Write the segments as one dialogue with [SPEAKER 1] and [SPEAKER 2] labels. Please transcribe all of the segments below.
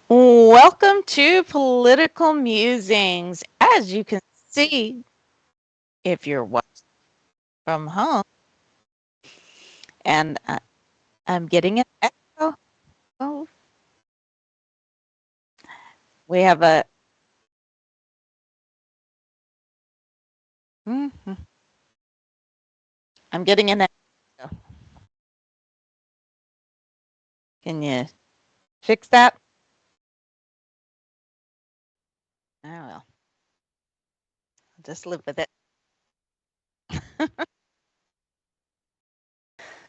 [SPEAKER 1] Welcome to Political Musings. As you can see, if you're watching from home, and I'm getting an echo. Oh, we have a. Mhm. I'm getting an echo. Can you fix that? I don't know. I'll just live with it.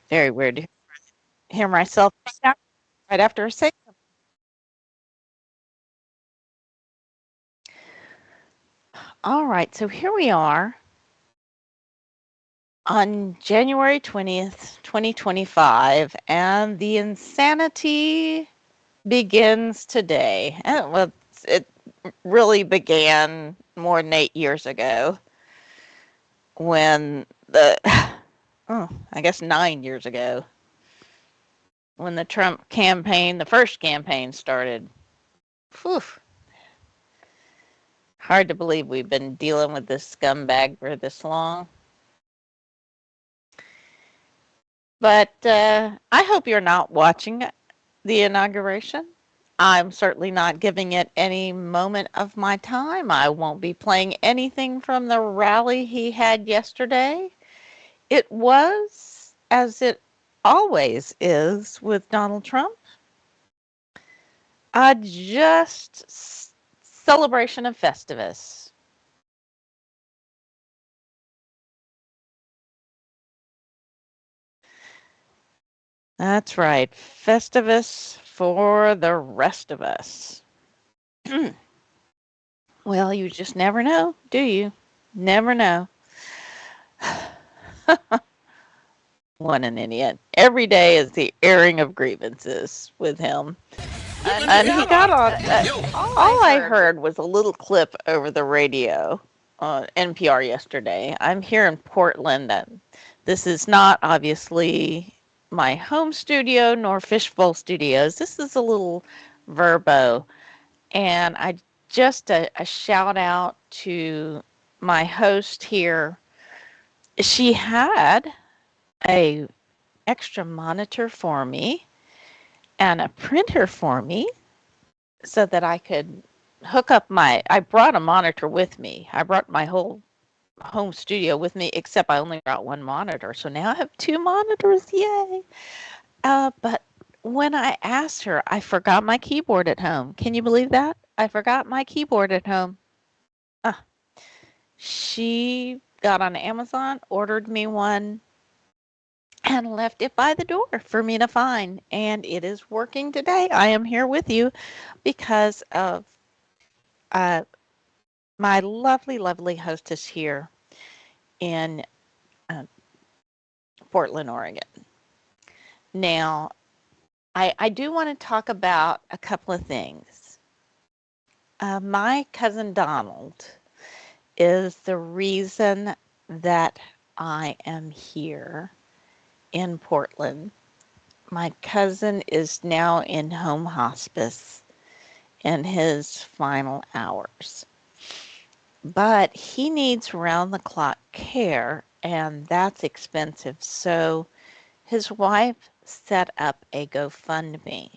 [SPEAKER 1] Very weird to hear myself right after I say something. All right, so here we are on January 20th, 2025, and the insanity begins today. Well, it really began more than 8 years ago when I guess 9 years ago, when the Trump campaign, the first campaign started. Whew. Hard to believe we've been dealing with this scumbag for this long. But I hope you're not watching the inauguration. I'm certainly not giving it any moment of my time. I won't be playing anything from the rally he had yesterday. It was, as it always is with Donald Trump, a just celebration of Festivus. That's right, Festivus for the rest of us. Well, you just never know, do you? Never know. What an idiot. Every day is the airing of grievances with him. And he got on. All I heard was a little clip over the radio on NPR yesterday. I'm here in Portland. This is not obviously my home studio nor Fishbowl Studios. This is a little Verbo. And I just a shout out to my host here. She had a extra monitor for me and a printer for me so that I could hook up I brought a monitor with me. I brought my whole home studio with me, except I only brought one monitor. So now I have two monitors. Yay. But when I asked her, I forgot my keyboard at home. Can you believe that? I forgot my keyboard at home. Uh, she got on Amazon, ordered me one, and left it by the door for me to find. And it is working today. I am here with you because of uh, my lovely, lovely hostess here in uh, Portland, Oregon. Now, I do want to talk about a couple of things. My cousin Donald is the reason that I am here in Portland. My cousin is now in home hospice in his final hours. But he needs round the clock care, and that's expensive. So his wife set up a GoFundMe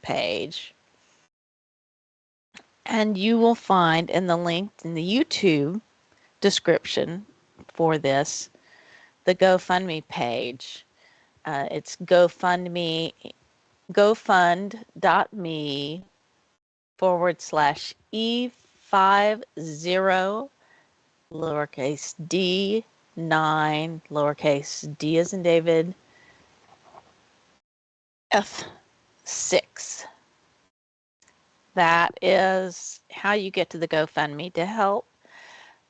[SPEAKER 1] page, and you will find in the link in the YouTube description for this the GoFundMe page. It's gofundme.me/E50 lowercase d 9 lowercase d as in David F 6. That is how you get to the GoFundMe to help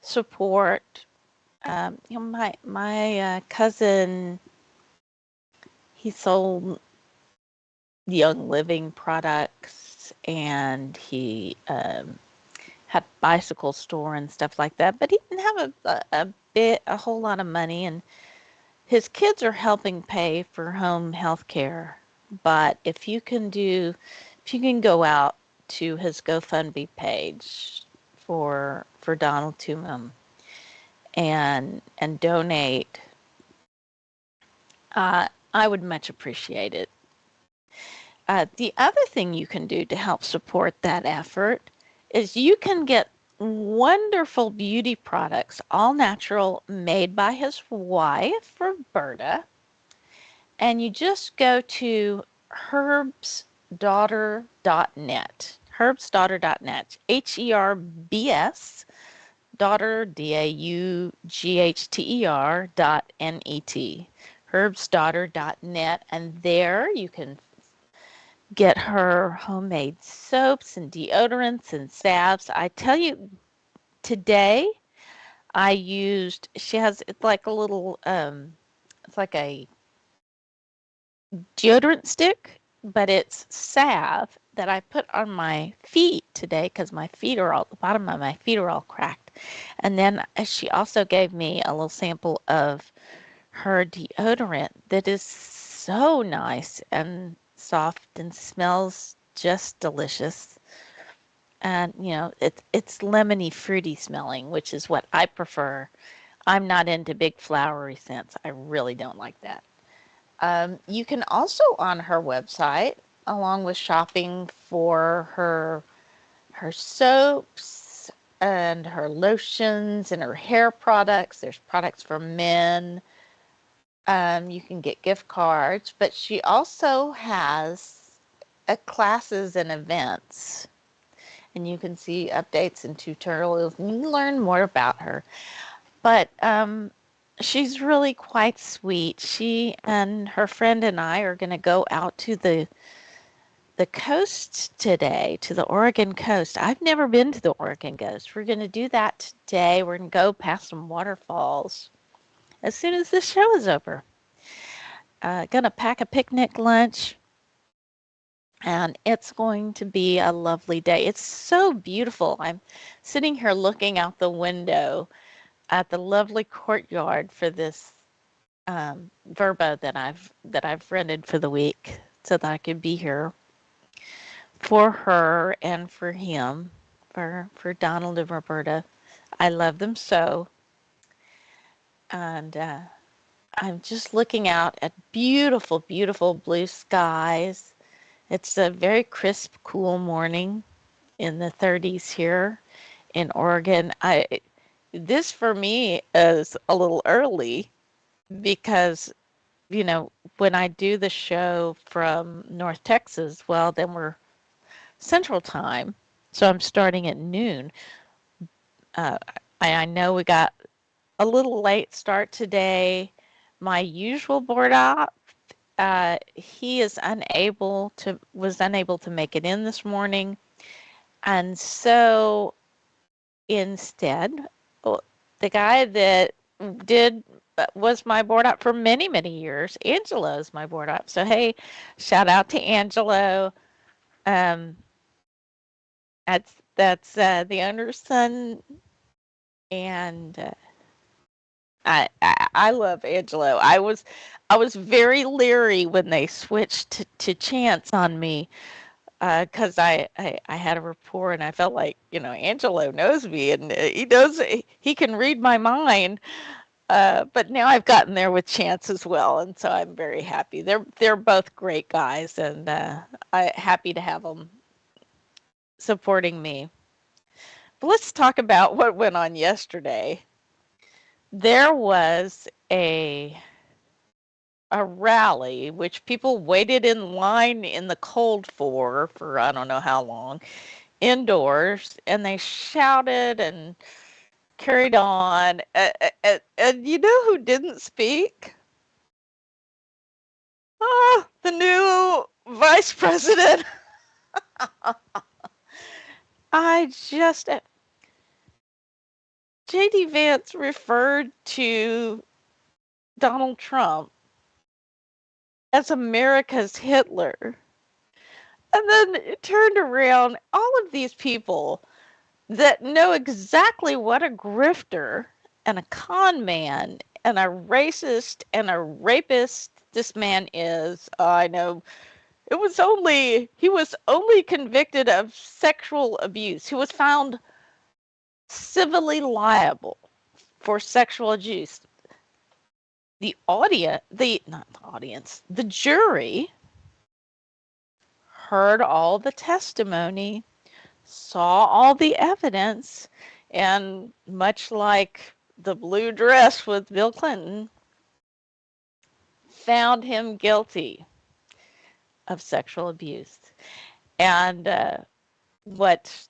[SPEAKER 1] support. My cousin, he sold Young Living products, and he had a bicycle store and stuff like that. But he didn't have a whole lot of money, and his kids are helping pay for home health care. But if you can go out to his GoFundMe page for Donald Toomum and donate, I would much appreciate it. The other thing you can do to help support that effort is you can get wonderful beauty products, all natural, made by his wife, Roberta, and you just go to herbsdaughter.net. Herbsdaughter.net. HERBS daughter DAUGHTER.net. Herbsdaughter.net, and there you can get her homemade soaps and deodorants and salves. I tell you, today she has, it's like a little, it's like a deodorant stick, but it's salve that I put on my feet today because the bottom of my feet are all cracked. And then she also gave me a little sample of her deodorant that is so nice and soft and smells just delicious. And it's lemony fruity smelling, which is what I prefer. I'm not into big flowery scents. I really don't like that. You can also, on her website, along with shopping for her soaps and her lotions and her hair products. There's products for men. You can get gift cards, but she also has classes and events, and you can see updates and tutorials, and you can learn more about her. But she's really quite sweet. She and her friend and I are going to go out to the coast today, to the Oregon coast. I've never been to the Oregon coast. We're going to do that today. We're going to go past some waterfalls as soon as this show is over. Going to pack a picnic lunch, and it's going to be a lovely day. It's so beautiful. I'm sitting here looking out the window at the lovely courtyard for this Verbo that I've rented for the week so that I could be here for her and for him, for Donald and Roberta. I love them so. And I'm just looking out at beautiful, beautiful blue skies. It's a very crisp, cool morning in the 30s here in Oregon. This for me is a little early because, when I do the show from North Texas, well, then we're Central Time, so I'm starting at noon. I know we got a little late start today. My usual board op, he was unable to make it in this morning, and so instead, the guy that did was my board op for many, many years. Angelo is my board op. So hey, shout out to Angelo. That's the owner's son, and I love Angelo. I was very leery when they switched to Chance on me because I had a rapport and I felt like Angelo knows me and he can read my mind. But now I've gotten there with Chance as well, and so I'm very happy. They're both great guys, and I happy to have them supporting me. But let's talk about what went on yesterday. There was a rally which people waited in line in the cold for I don't know how long, indoors, and they shouted and carried on. And you know who didn't speak? Oh, the new vice president. I just, J.D. Vance referred to Donald Trump as America's Hitler. And then it turned around, all of these people that know exactly what a grifter and a con man and a racist and a rapist this man is. I know he was only convicted of sexual abuse. He was found civilly liable for sexual abuse. Not the audience, the jury heard all the testimony, saw all the evidence, and much like the blue dress with Bill Clinton, found him guilty of sexual abuse. And what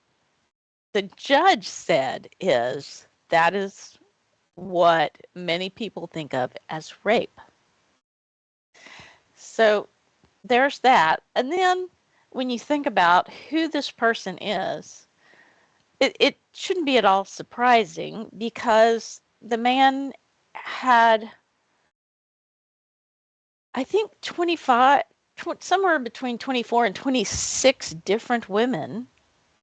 [SPEAKER 1] the judge said is that is what many people think of as rape. So there's that. And then when you think about who this person is, it shouldn't be at all surprising because the man had, I think, somewhere between 24 and 26 different women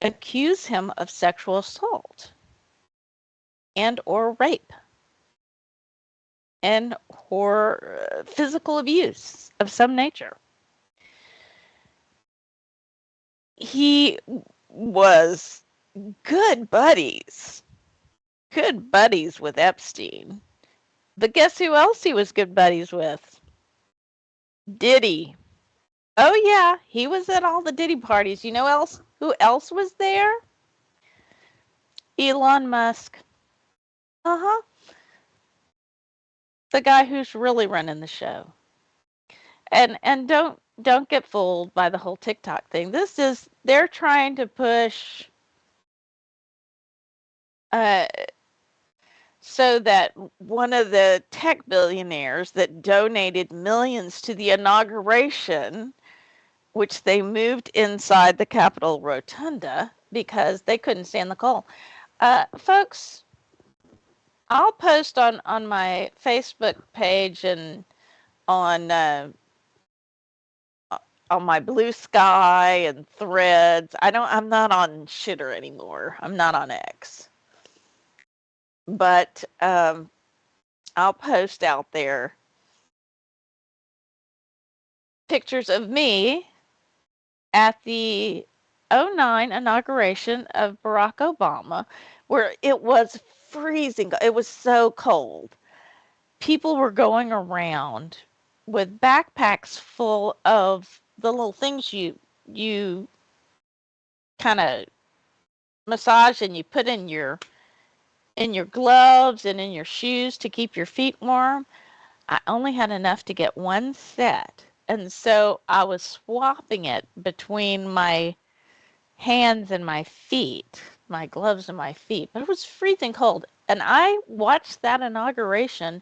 [SPEAKER 1] accuse him of sexual assault and or rape and or physical abuse of some nature. He was good buddies with Epstein. But guess who else he was good buddies with? Diddy. Oh yeah, he was at all the Diddy parties. You know who else was there? Elon Musk. Uh-huh. The guy who's really running the show. And don't get fooled by the whole TikTok thing. They're trying to push so that one of the tech billionaires that donated millions to the inauguration, which they moved inside the Capitol Rotunda because they couldn't stand the cold. Folks, I'll post on my Facebook page and on my Blue Sky and Threads. I'm not on Shitter anymore. I'm not on X. But I'll post out there pictures of me at the 2009 inauguration of Barack Obama, where it was freezing. It was so cold. People were going around with backpacks full of the little things you kind of massage and you put in your gloves and in your shoes to keep your feet warm. I only had enough to get one set. And so I was swapping it between my hands and my feet, my gloves and my feet. But it was freezing cold. And I watched that inauguration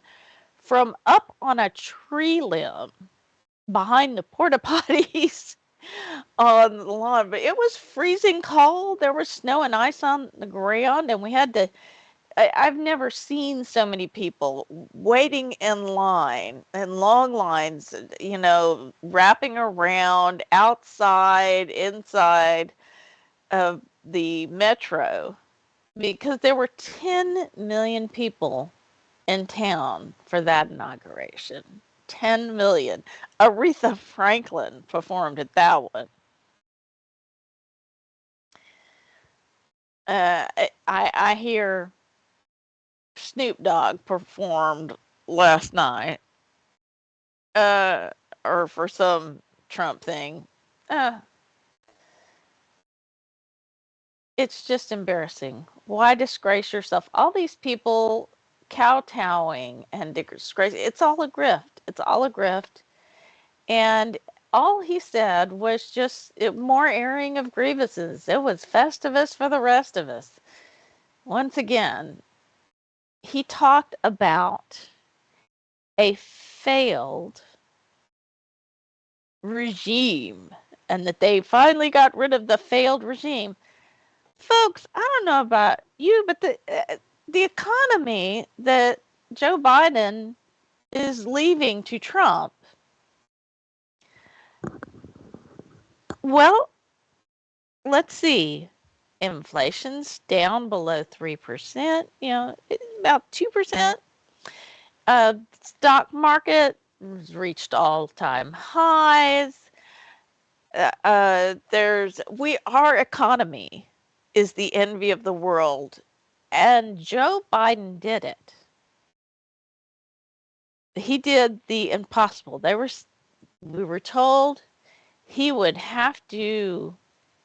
[SPEAKER 1] from up on a tree limb behind the porta potties on the lawn. But it was freezing cold. There was snow and ice on the ground, and we had to. I've never seen so many people waiting in line, in long lines, wrapping around outside, inside of the metro, because there were 10 million people in town for that inauguration. 10 million. Aretha Franklin performed at that one. I hear Snoop Dogg performed last night, or for some Trump thing. It's just embarrassing. Why disgrace yourself? All these people kowtowing and disgrace. It's all a grift. It's all a grift. And all he said was just more airing of grievances. It was Festivus for the rest of us. Once again, he talked about a failed regime and that they finally got rid of the failed regime. Folks, I don't know about you, but the economy that Joe Biden is leaving to Trump, well, let's see. Inflation's down below 3%, about 2%. Stock market reached all-time highs. Our economy is the envy of the world, and Joe Biden did it. He did the impossible. We were told he would have to,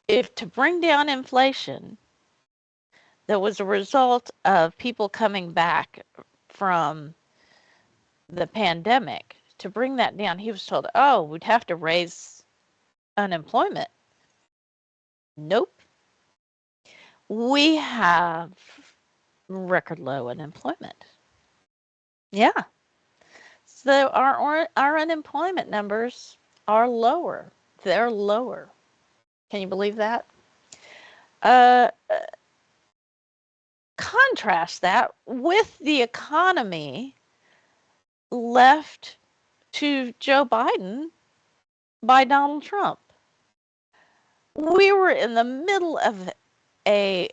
[SPEAKER 1] if to bring down inflation, that was a result of people coming back from the pandemic. To bring that down, he was told, oh, we'd have to raise unemployment. Nope. We have record low unemployment. Yeah. So our unemployment numbers are lower. They're lower. Can you believe that? Uh, Contrast that with the economy left to Joe Biden by Donald Trump. We were in the middle of a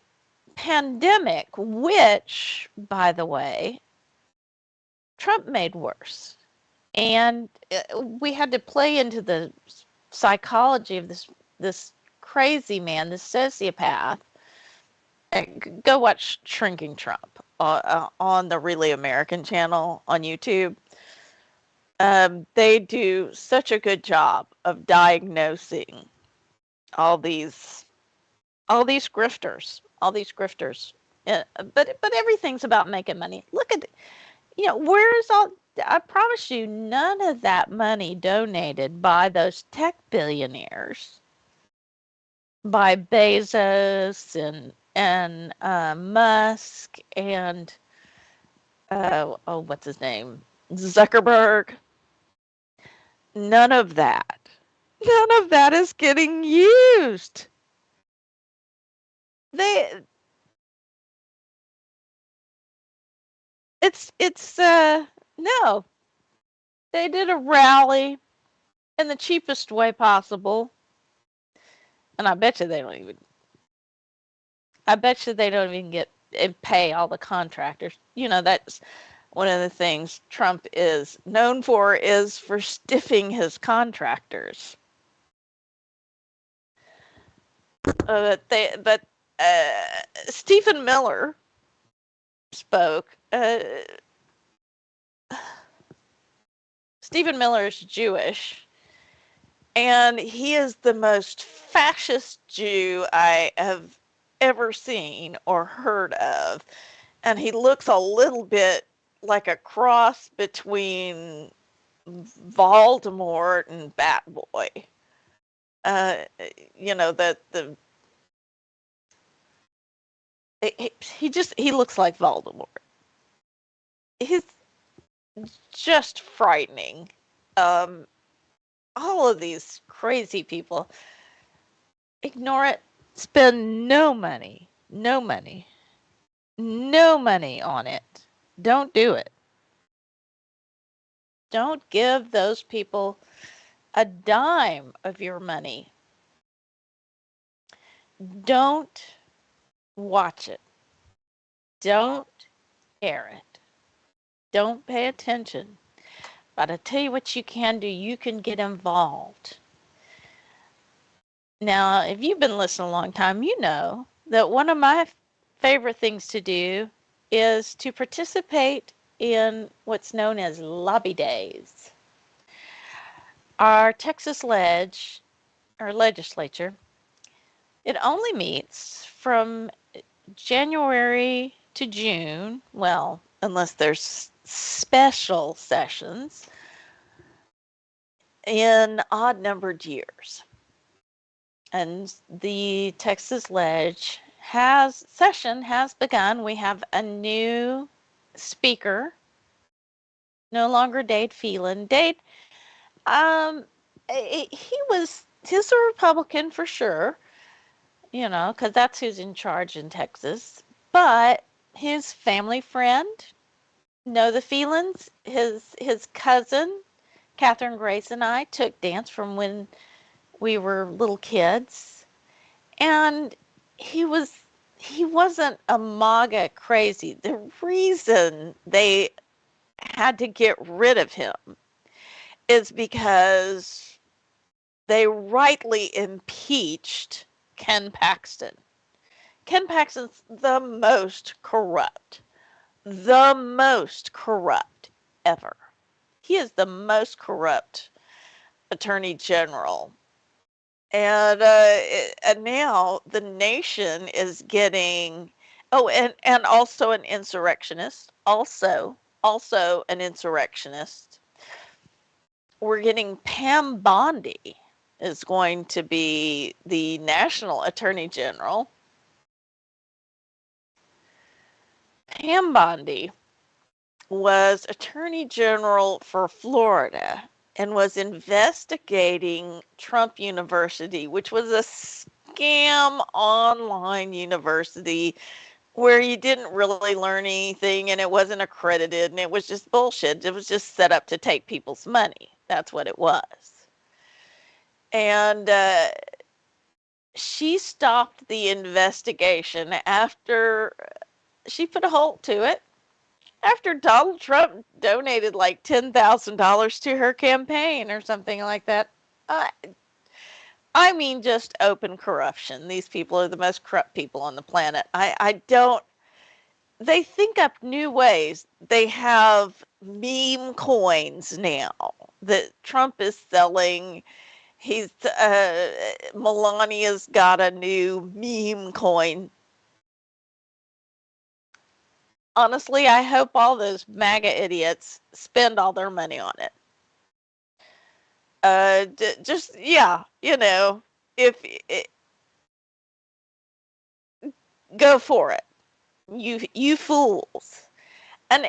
[SPEAKER 1] pandemic, which, by the way, Trump made worse. And we had to play into the psychology of this crazy man, this sociopath. Go watch Shrinking Trump on the Really American channel on YouTube. They do such a good job of diagnosing all these grifters, but everything's about making money. Look at where's all. I promise you, none of that money donated by those tech billionaires, by Bezos and Musk and what's his name, Zuckerberg. None of that is getting used. It's no. They did a rally in the cheapest way possible. And I bet you they don't even get and pay all the contractors. That's one of the things Trump is known for, is for stiffing his contractors. But Stephen Miller spoke. Stephen Miller is Jewish, and he is the most fascist Jew I have ever seen or heard of. And he looks a little bit like a cross between Voldemort and Batboy. He looks like Voldemort. He's just frightening. All of these crazy people ignore it. Spend no money on it. Don't do it. Don't give those people a dime of your money. Don't watch it. Don't air it. Don't pay attention. But I tell you what you can do. You can get involved. Now, if you've been listening a long time, you know that one of my favorite things to do is to participate in what's known as lobby days. Our Texas legislature, it only meets from January to June, well, unless there's special sessions, in odd-numbered years. And the Texas Ledge session has begun. We have a new speaker, no longer Dade Phelan. Dade, he's a Republican for sure, because that's who's in charge in Texas. But his family friend, know the feelings. His cousin, Catherine Grace, and I took dance from when we were little kids, and he was he wasn't a MAGA crazy. The reason they had to get rid of him is because they rightly impeached Ken Paxton. Ken Paxton's the most corrupt ever. He is the most corrupt attorney general. And now the nation is getting, oh, and also an insurrectionist, also an insurrectionist. We're getting Pam Bondi is going to be the national attorney general. Pam Bondi was attorney general for Florida and was investigating Trump University, which was a scam online university where you didn't really learn anything and it wasn't accredited and it was just bullshit. It was just set up to take people's money. That's what it was. And she stopped the investigation after she put a halt to it after Donald Trump donated like $10,000 to her campaign or something like that. Uh, I mean, just open corruption. These people are the most corrupt people on the planet. I don't. They think up new ways. They have meme coins now that Trump is selling. He's Melania's got a new meme coin. Honestly, I hope all those MAGA idiots spend all their money on it. Just yeah, if it, go for it, you fools. And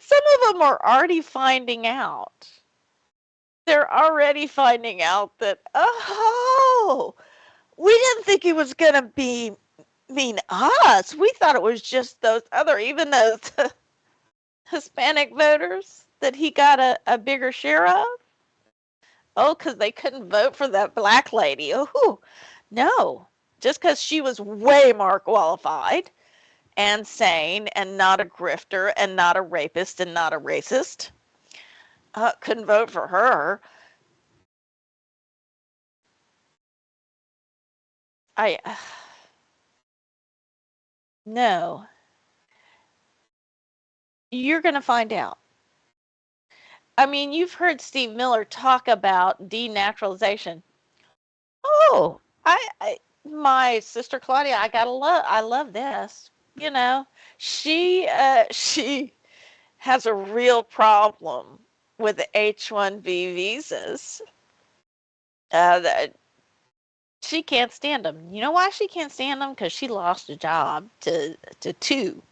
[SPEAKER 1] some of them are already finding out. They're already finding out that we didn't think he was gonna mean us. We thought it was just those other, even those Hispanic voters that he got a bigger share of. Oh, because they couldn't vote for that black lady. Oh, no. Just because she was way more qualified and sane and not a grifter and not a rapist and not a racist. Couldn't vote for her. I no. You're going to find out. I mean, you've heard Steve Miller talk about denaturalization. Oh, my sister Claudia, I love this. You know, she has a real problem with the H-1B visas. That she can't stand them. You know why she can't stand them? Because she lost a job to two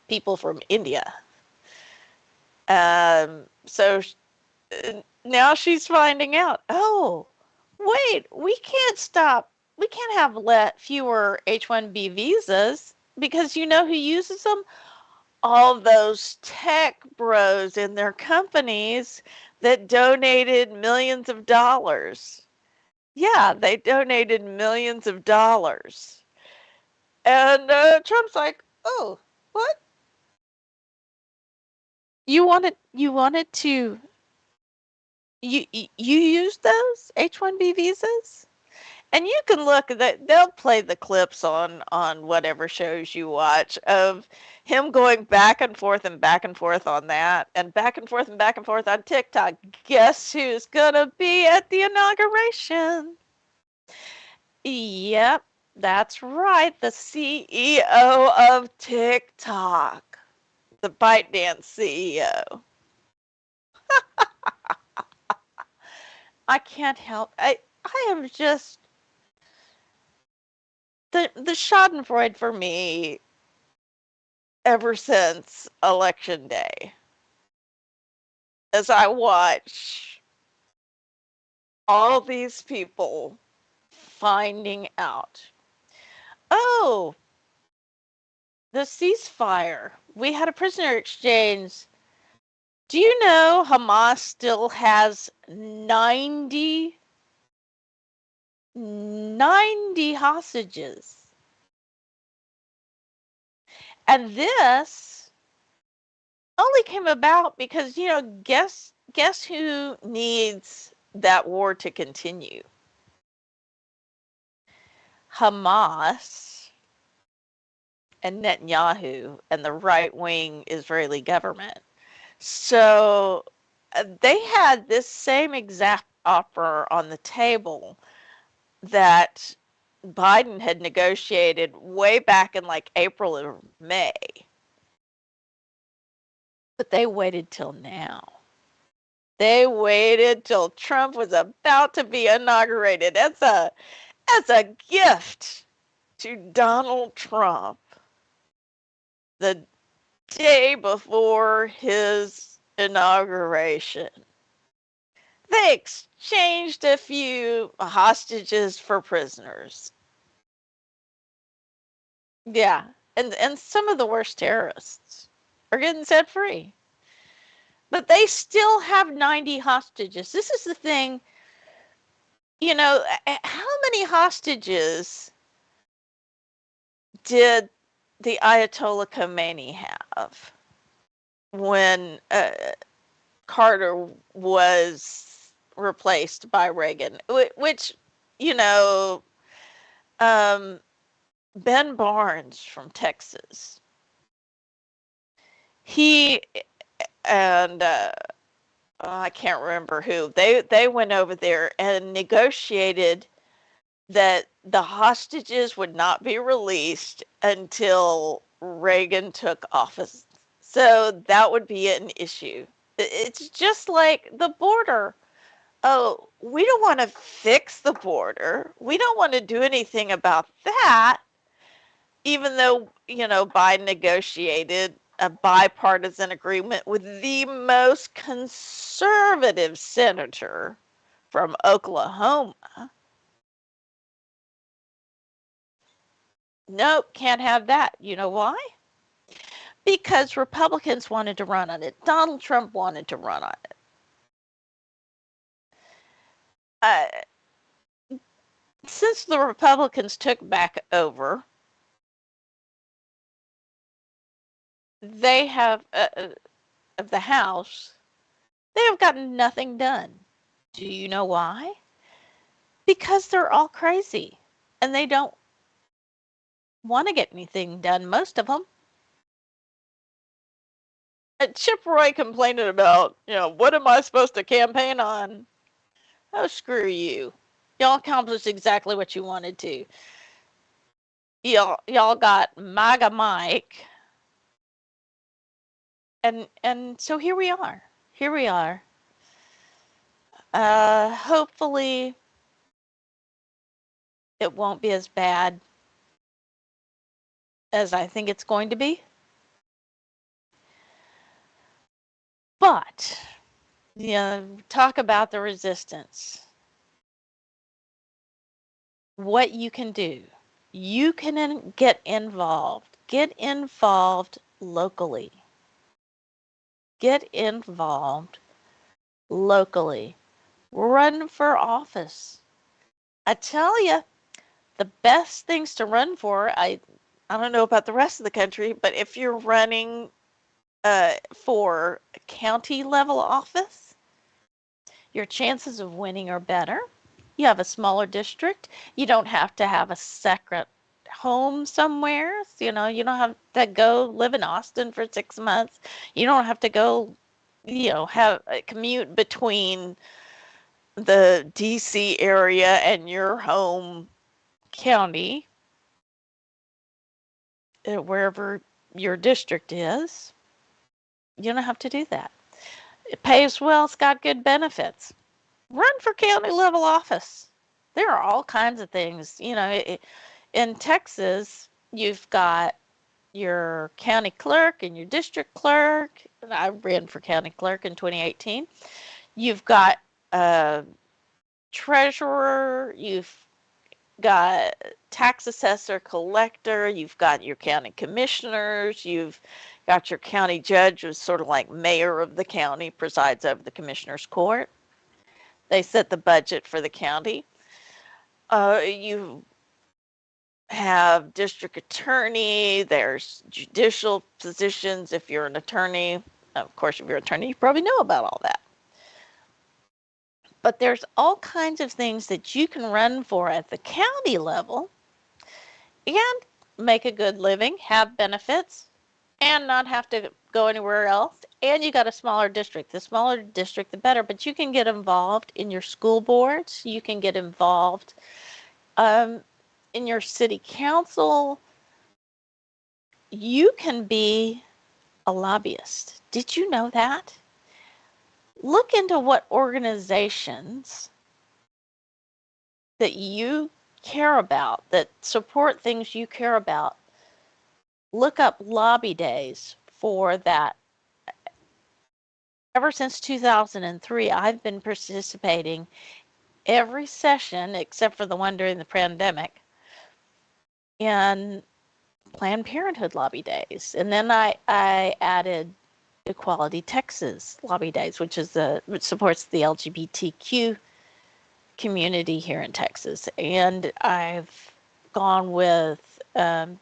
[SPEAKER 1] people from India. So now she's finding out. Oh, wait, we can't stop. We can't have fewer H-1B visas because you know who uses them? All those tech bros in their companies that donated millions of dollars. Yeah, they donated millions of dollars. And Trump's like, "Oh, what? You wanted to you used those H-1B visas?" And you can look that they'll play the clips on whatever shows you watch of him going back and forth on that and back and forth on TikTok. Guess who's gonna be at the inauguration? Yep, that's right, the CEO of TikTok, the ByteDance CEO. I can't help. I am just the Schadenfreude for me ever since election day as I watch all these people finding out, oh, the ceasefire, we had a prisoner exchange. Do you know Hamas still has 90 hostages? And this only came about because, guess who needs that war to continue? Hamas and Netanyahu and the right-wing Israeli government. So they had this same exact offer on the table that Biden had negotiated way back in like April or May. But they waited till now. They waited till Trump was about to be inaugurated as a gift to Donald Trump the day before his inauguration. They exchanged a few hostages for prisoners. Yeah, and some of the worst terrorists are getting set free. But they still have 90 hostages. This is the thing, how many hostages did the Ayatollah Khomeini have when Carter was replaced by Reagan? Which, you know, um, Ben Barnes from Texas, he and I can't remember who, they went over there and negotiated that the hostages would not be released until Reagan took office. So that would be an issue. It's just like the border. Oh, we don't want to fix the border. We don't want to do anything about that, even though, Biden negotiated a bipartisan agreement with the most conservative senator from Oklahoma. Nope, can't have that. You know why? Because Republicans wanted to run on it. Donald Trump wanted to run on it. Since the Republicans took back over, they have, of the House, they have gotten nothing done. Do you know why? Because they're all crazy and they don't want to get anything done, most of them. Chip Roy complaining about, what am I supposed to campaign on? Oh, screw you. Y'all accomplished exactly what you wanted to. Y'all got MAGA Mike. And so here we are. Here we are. Hopefully it won't be as bad as I think it's going to be. But, talk about the resistance. What you can do. You can get involved. Get involved locally. Get involved locally. Run for office. I tell you, the best things to run for, I don't know about the rest of the country, but if you're running for county level office, your chances of winning are better. You have a smaller district. You don't have to have a separate home somewhere. You don't have to go live in Austin for 6 months. You don't have to go, have a commute between the DC area and your home county, wherever your district is. You don't have to do that. It pays well. It's got good benefits. Run for county level office. There are all kinds of things. In Texas, you've got your county clerk and your district clerk. I ran for county clerk in 2018. You've got treasurer, you've got tax assessor, collector, you've got your county commissioners, you've got your county judge, who's sort of like mayor of the county, presides over the commissioner's court. They set the budget for the county. You have district attorney, there's judicial positions if you're an attorney. Of course, if you're an attorney, you probably know about all that. But there's all kinds of things that you can run for at the county level and make a good living, have benefits, and not have to go anywhere else. And you got a smaller district. The smaller the district, the better. But you can get involved in your school boards. You can get involved in your city council. You can be a lobbyist. Did you know that? Look into what organizations that you care about, that support things you care about. Look up lobby days for that. Ever since 2003, I've been participating every session, except for the one during the pandemic, in Planned Parenthood lobby days. And then I added Equality Texas lobby days, which supports the LGBTQ community here in Texas. And I've gone with the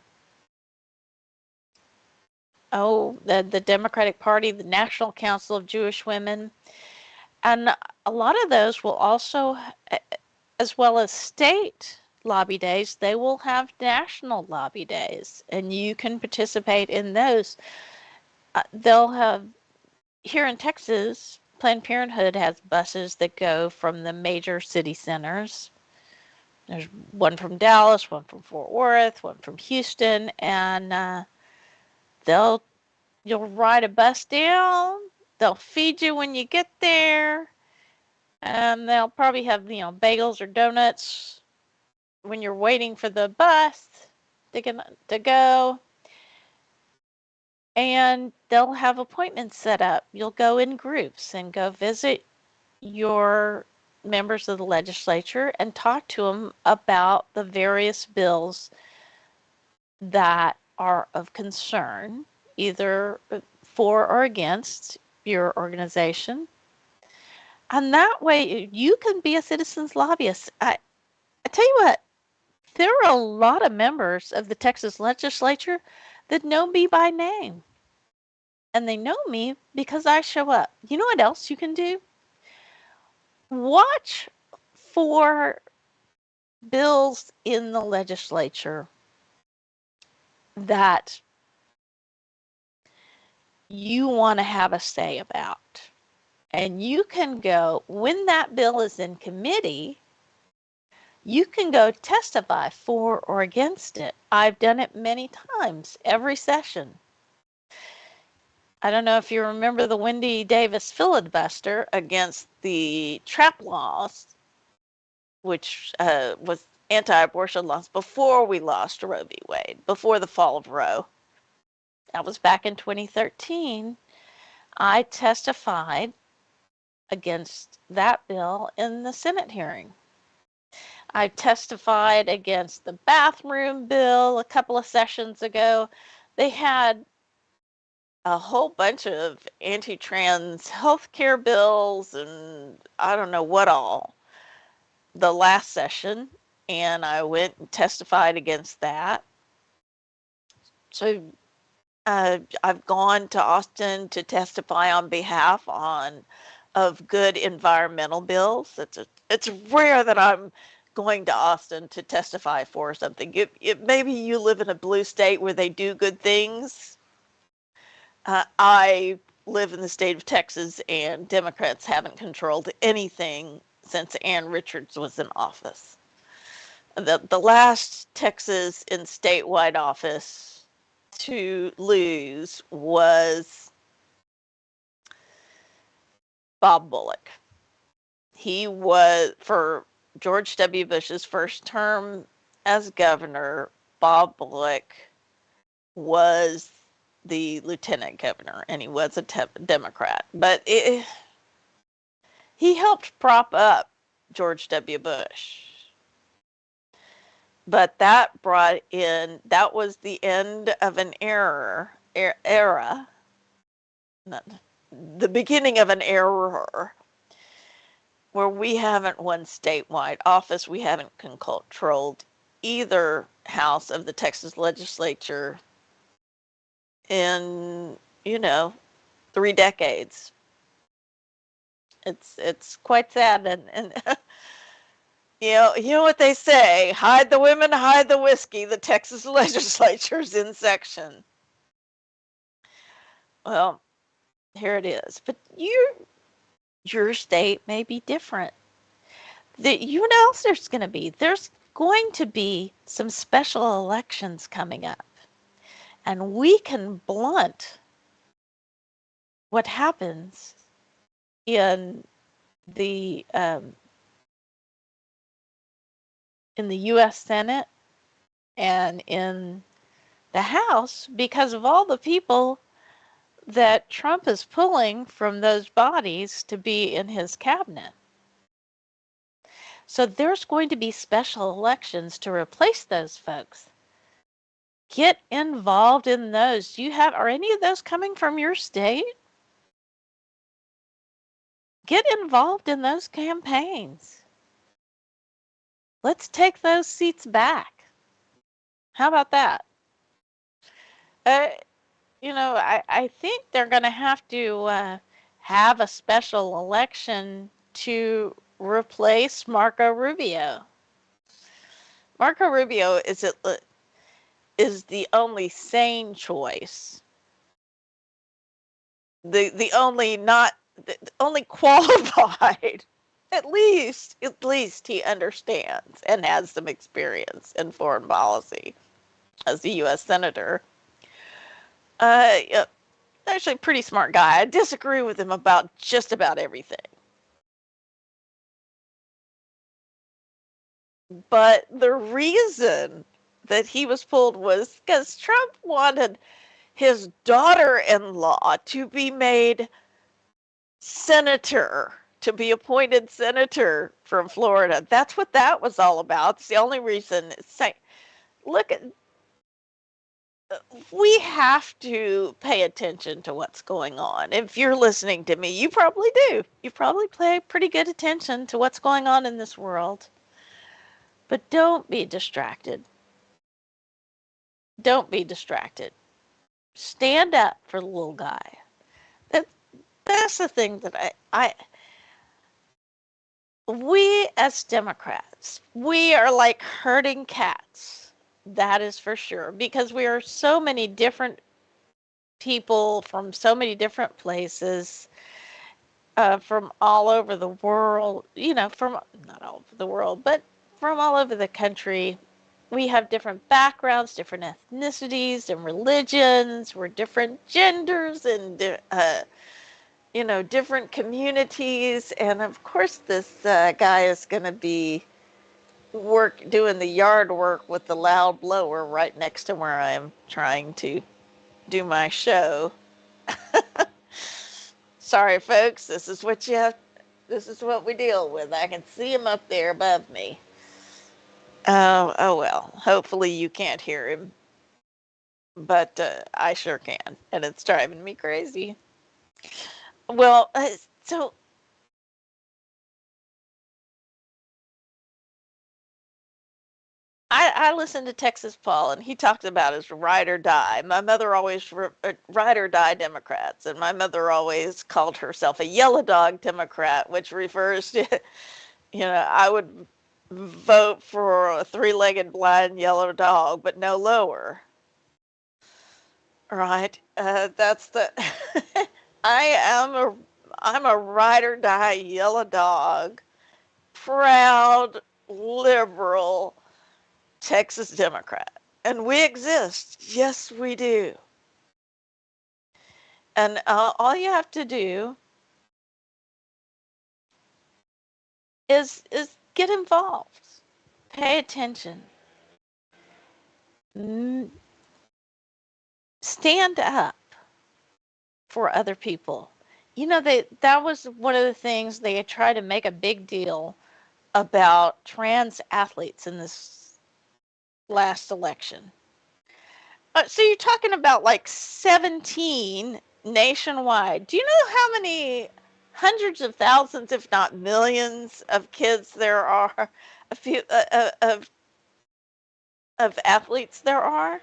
[SPEAKER 1] Democratic Party, the National Council of Jewish Women, and a lot of those will also, as well as state lobby days, they will have national lobby days, and you can participate in those. They'll have, here in Texas, Planned Parenthood has buses that go from the major city centers. There's one from Dallas, one from Fort Worth, one from Houston, and you'll ride a bus down. They'll feed you when you get there, and they'll probably have bagels or donuts when you're waiting for the bus to go. And they'll have appointments set up. You'll go in groups and go visit your members of the legislature and talk to them about the various bills that are of concern, either for or against your organization. And that way you can be a citizen's lobbyist. I tell you what, there are a lot of members of the Texas legislature that know me by name. And they know me because I show up. You know what else you can do? Watch for bills in the legislature that you want to have a say about. And you can go, when that bill is in committee, you can go testify for or against it. I've done it many times, every session. I don't know if you remember the Wendy Davis filibuster against the trap laws, which was anti-abortion laws before we lost Roe v. Wade, before the fall of Roe. That was back in 2013. I testified against that bill in the Senate hearing. I testified against the bathroom bill a couple of sessions ago. They had a whole bunch of anti-trans health care bills and I don't know what all the last session, and I went and testified against that. So I've gone to Austin to testify on behalf of good environmental bills. It's rare that I'm going to Austin to testify for something. Maybe you live in a blue state where they do good things. I live in the state of Texas, and Democrats haven't controlled anything since Ann Richards was in office. The last Texas in statewide office to lose was Bob Bullock. He was, for George W. Bush's first term as governor, Bob Bullock was the lieutenant governor, and he was a Democrat. But he helped prop up George W. Bush. But that was the end of an era, not, the beginning of an error where we haven't won statewide office. We haven't controlled either house of the Texas legislature in, 3 decades. It's quite sad, and you know what they say: hide the women, hide the whiskey. The Texas legislature's in section. Well, here it is. But your state may be different. You know what else there's going to be? There's going to be some special elections coming up, and we can blunt what happens in the U.S. Senate and in the House because of all the people that Trump is pulling from those bodies to be in his cabinet. So there's going to be special elections to replace those folks. Get involved in those. Are any of those coming from your state? Get involved in those campaigns. Let's take those seats back. How about that? I think they're going to have a special election to replace Marco Rubio. Marco Rubio is the only sane choice. The only qualified. At least he understands and has some experience in foreign policy as a U.S. senator. Actually a pretty smart guy. I disagree with him about just about everything. But the reason that he was pulled was because Trump wanted his daughter-in-law to be made senator, to be appointed senator from Florida. That's what that was all about. It's the only reason. Look at, we have to pay attention to what's going on. If you're listening to me, you probably do. You probably pay pretty good attention to what's going on in this world. But don't be distracted. Don't be distracted. Stand up for the little guy. That's the thing that we as Democrats, we are like herding cats. That is for sure, because we are so many different people from so many different places, from all over the world, from not all over the world, but from all over the country. We have different backgrounds, different ethnicities and religions. We're different genders and, different communities. And of course, this guy is going to be doing the yard work with the loud blower right next to where I'm trying to do my show. Sorry, folks. This is what we deal with. I can see him up there above me. Oh well. Hopefully you can't hear him, but I sure can, and it's driving me crazy. Well, so I listened to Texas Paul, and he talked about his ride or die. My mother always ride or die Democrats, and my mother always called herself a yellow dog Democrat, which refers to, I would vote for a three-legged blind yellow dog, but no lower. Right? That's the. I'm a ride or die yellow dog, proud liberal Texas Democrat. And we exist. Yes, we do. And all you have to do is get involved. Pay attention. Stand up for other people. That was one of the things they tried to make a big deal about trans athletes in this last election. So you're talking about like 17 nationwide. Do you know how many hundreds of thousands, if not millions, of kids there are, a few of athletes there are,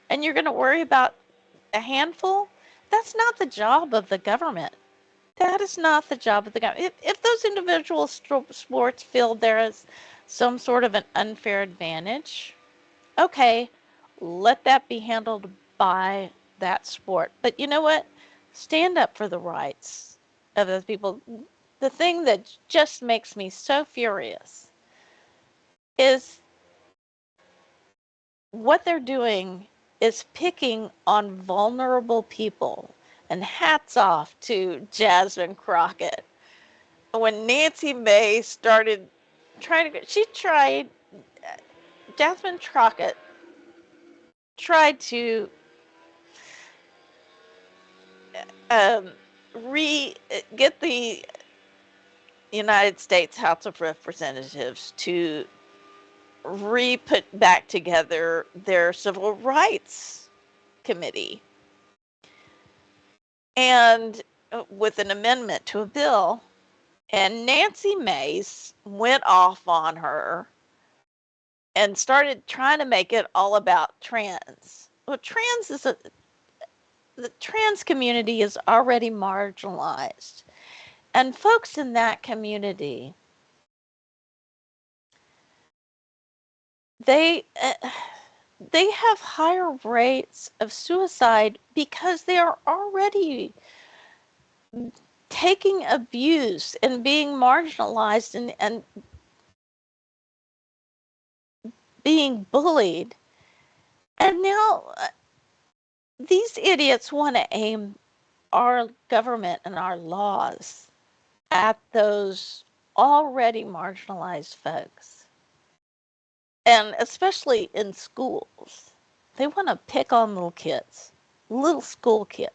[SPEAKER 1] and you're going to worry about a handful? That's not the job of the government. That is not the job of the government. If those individual sports feel there is some sort of an unfair advantage, okay, let that be handled by that sport. But you know what? Stand up for the rights of those people. The thing that just makes me so furious is what they're doing is picking on vulnerable people. And hats off to Jasmine Crockett. When Nancy May started Jasmine Crockett tried to um, get the United States House of Representatives to re-put back together their Civil Rights Committee, and with an amendment to a bill. And Nancy Mace went off on her and started trying to make it all about trans. Well, the trans community is already marginalized. And folks in that community, they they have higher rates of suicide because they are already taking abuse and being marginalized and being bullied. And now these idiots want to aim our government and our laws at those already marginalized folks. And especially in schools, they want to pick on little kids, little school kids.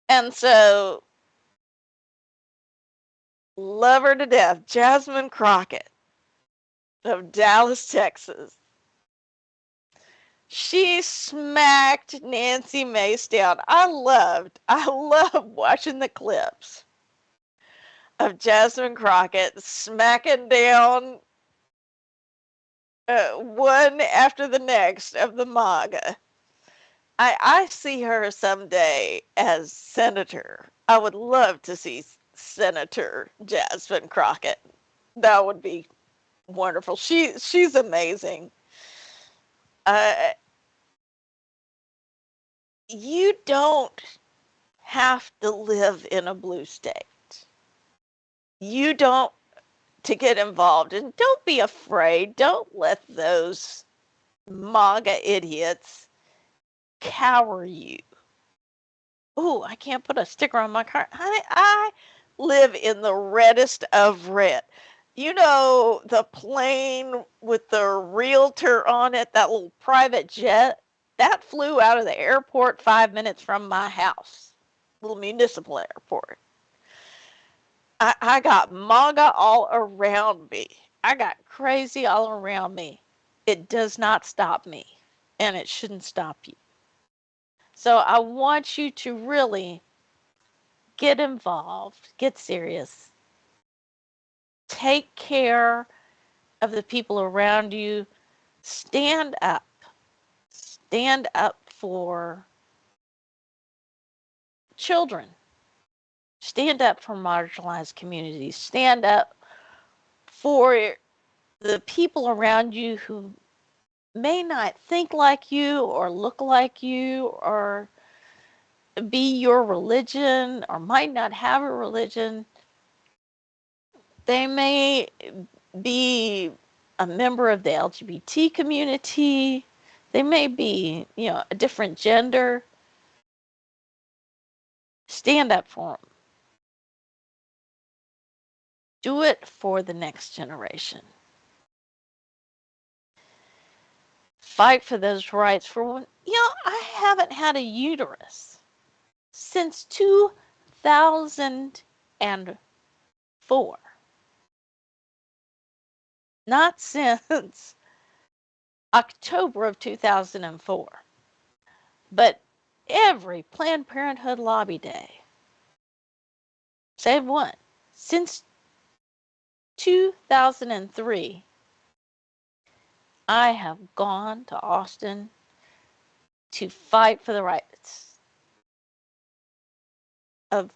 [SPEAKER 1] And so, love her to death, Jasmine Crockett of Dallas, Texas. She smacked Nancy Mace down. I loved watching the clips of Jasmine Crockett smacking down one after the next of the MAGA. I see her someday as senator. I would love to see Senator Jasmine Crockett. That would be wonderful. She's amazing. Uh, you don't have to live in a blue state. You don't to get involved, and don't be afraid. Don't let those MAGA idiots cower you. Ooh, I can't put a sticker on my car. Honey, I live in the reddest of red. You know, the plane with the realtor on it, that little private jet, that flew out of the airport 5 minutes from my house, little municipal airport. I got MAGA all around me. I got crazy all around me. It does not stop me, and it shouldn't stop you. So I want you to really get involved, get serious, take care of the people around you, stand up for children, stand up for marginalized communities, stand up for the people around you who may not think like you or look like you or be your religion or might not have a religion. They may be a member of the LGBT community. They may be, a different gender. Stand up for them. Do it for the next generation. Fight for those rights for when, I haven't had a uterus since 2004. not since October of 2004, but every Planned Parenthood lobby day, save one, since 2003, I have gone to Austin to fight for the rights of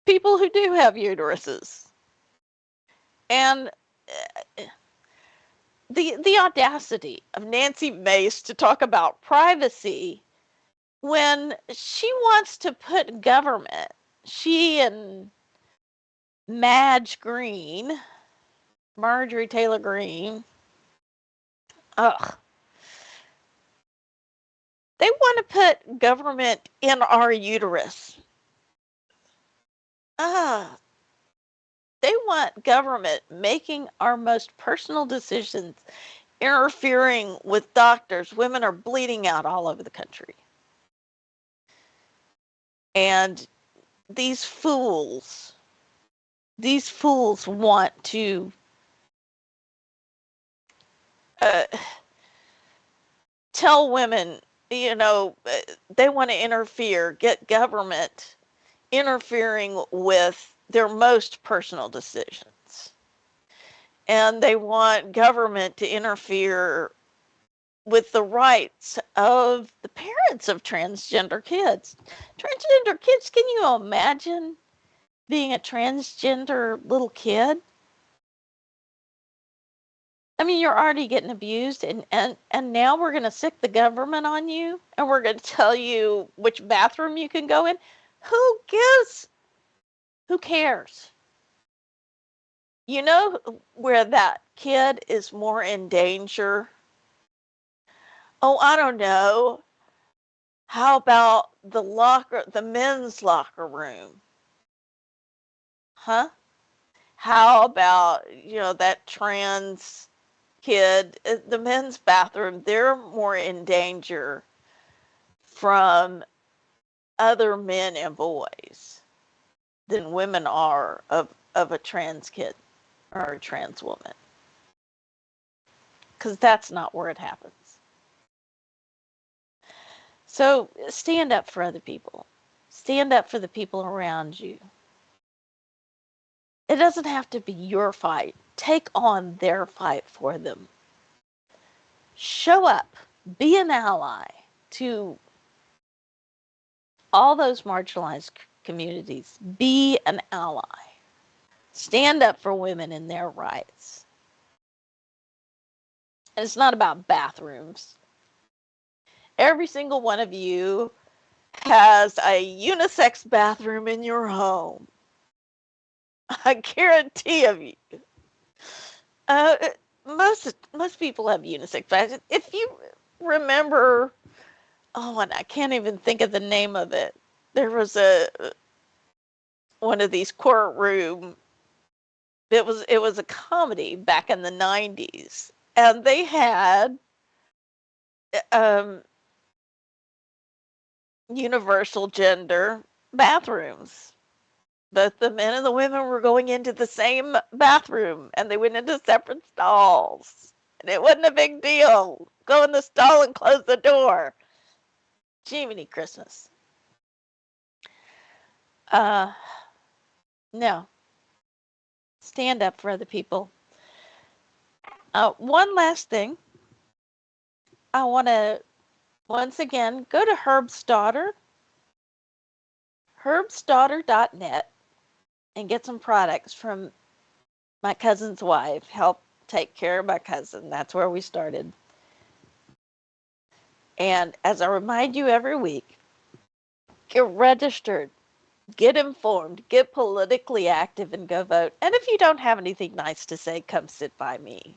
[SPEAKER 1] people who do have uteruses. And the audacity of Nancy Mace to talk about privacy when she wants to put government, she and Madge Green, Marjorie Taylor Greene, ugh, they want to put government in our uterus. Ah, they want government making our most personal decisions, interfering with doctors. Women are bleeding out all over the country. And these fools want to uh, tell women, they want to interfere, get government interfering with their most personal decisions. And they want government to interfere with the rights of the parents of transgender kids. Transgender kids, can you imagine being a transgender little kid? I mean, you're already getting abused, and now we're going to sick the government on you, and we're going to tell you which bathroom you can go in. Who gives? Who cares? You know where that kid is more in danger? Oh, I don't know. How about the men's locker room? Huh? How about, that trans kid, the men's bathroom? They're more in danger from other men and boys than women are of a trans kid or a trans woman. Because that's not where it happens. So stand up for other people. Stand up for the people around you. It doesn't have to be your fight. Take on their fight for them. Show up. Be an ally to all those marginalized communities. Be an ally. Stand up for women and their rights. And it's not about bathrooms. Every single one of you has a unisex bathroom in your home. I guarantee of you. Uh, most people have unisex bathrooms. If you remember, and I can't even think of the name of it. There was one of these courtroom. It was a comedy back in the 90s, and they had universal gender bathrooms. Both the men and the women were going into the same bathroom, and they went into separate stalls. And it wasn't a big deal. Go in the stall and close the door. Jiminy Christmas. No. Stand up for other people. One last thing. I want to, once again, go to herbsdaughter.net, and get some products from my cousin's wife. Help take care of my cousin. That's where we started. And as I remind you every week, get registered, get informed, get politically active, and go vote. And if you don't have anything nice to say, come sit by me.